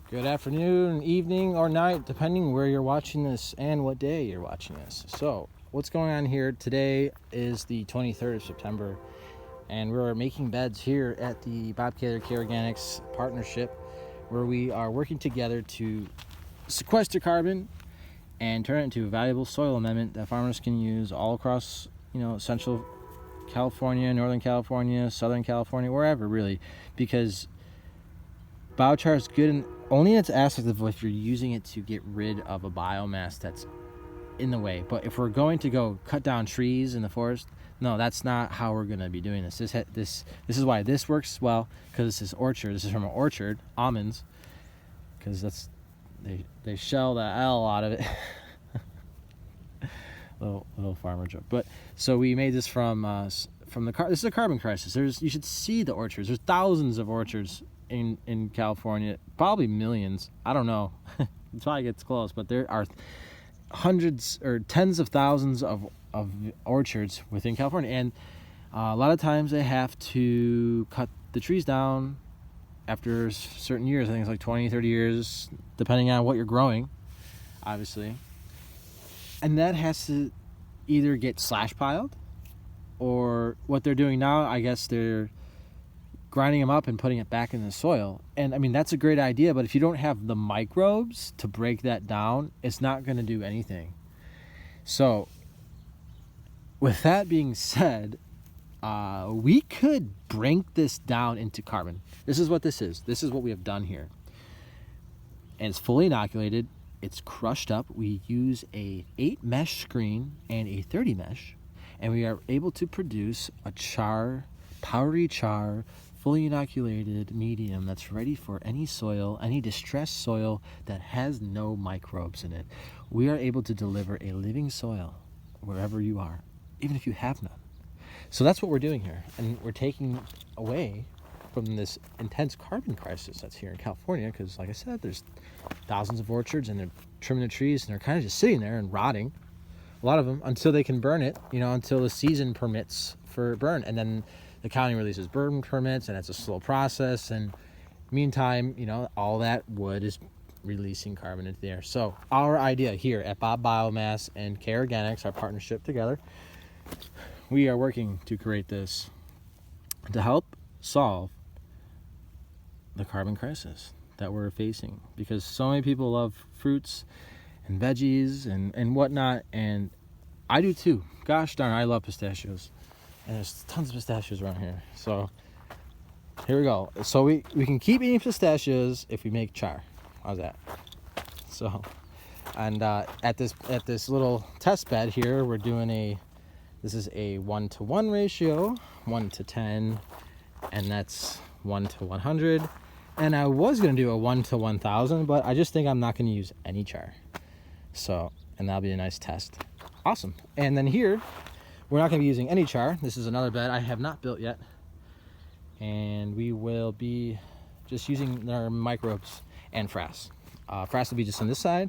Good afternoon, evening, or night, depending where you're watching this and what day you're watching this. So, what's going on here? Today is the 23rd of September, and we're making beds here at the BIOCHAR Organics partnership, where we are working together to sequester carbon and turn it into a valuable soil amendment that farmers can use all across, Central California, Northern California, Southern California, wherever really, because biochar is good only in its aspect of if you're using it to get rid of a biomass that's in the way. But if we're going to go cut down trees in the forest, no, that's not how we're going to be doing this. This is why this works well, because this is orchard. This is from an orchard, almonds, because that's they shell the L out of it. little farmer joke. But so we made this from the this is a carbon crisis. You should see the orchards. There's thousands of orchards in California, probably millions. I don't know. It probably gets close, but there are hundreds or tens of thousands of orchards within California, and a lot of times they have to cut the trees down after certain years. I think it's like 20-30 years, depending on what you're growing, obviously. And that has to either get slash piled, or what they're doing now, I guess they're grinding them up and putting it back in the soil. And I mean, that's a great idea, but if you don't have the microbes to break that down, it's not going to do anything. So with that being said, we could break this down into carbon. This is what this is. This is what we have done here. And it's fully inoculated. It's crushed up. We use a 8 mesh screen and a 30 mesh, and we are able to produce a powdery char, fully inoculated medium that's ready for any soil, any distressed soil that has no microbes in it. We are able to deliver a living soil wherever you are, even if you have none. So that's what we're doing here, and we're taking away from this intense carbon crisis that's here in California, because like I said, there's thousands of orchards, and they're trimming the trees, and they're kind of just sitting there and rotting, a lot of them, until they can burn it, until the season permits for burn. And then the county releases burn permits, and it's a slow process. And meantime, all that wood is releasing carbon into the air. So our idea here at Bob Biomass and Care Organics, our partnership together, we are working to create this to help solve the carbon crisis that we're facing, because so many people love fruits and veggies and whatnot, and I do too. Gosh darn, I love pistachios, and there's tons of pistachios around here. So here we go. So we can keep eating pistachios if we make char. How's that? So, and at this little test bed here, we're doing this is a 1-to-1 ratio, 1-to-10, and that's 1-to-100. And I was going to do a 1-to-1000, but I just think I'm not going to use any char. So, and that'll be a nice test. Awesome. And then here, we're not going to be using any char. This is another bed I have not built yet. And we will be just using our microbes and frass. Frass will be just on this side,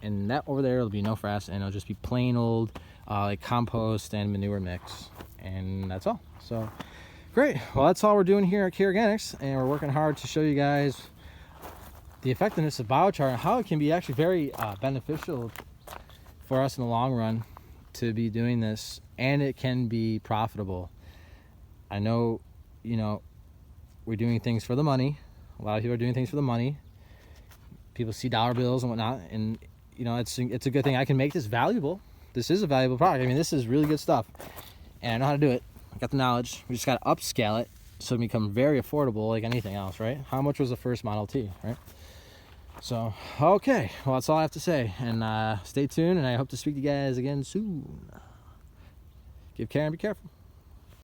and that over there will be no frass, and it'll just be plain old like compost and manure mix. And that's all. So great. Well, that's all we're doing here at Care Organics, and we're working hard to show you guys the effectiveness of biochar and how it can be actually very beneficial for us in the long run to be doing this, and it can be profitable. I know, we're doing things for the money. A lot of people are doing things for the money. People see dollar bills and whatnot, and it's a good thing. I can make this valuable. This is a valuable product. I mean, this is really good stuff, and I know how to do it. I got the knowledge. We just got to upscale it so it become very affordable, like anything else, right? How much was the first Model T, right? So, okay. Well, that's all I have to say. And stay tuned, and I hope to speak to you guys again soon. Give care and be careful.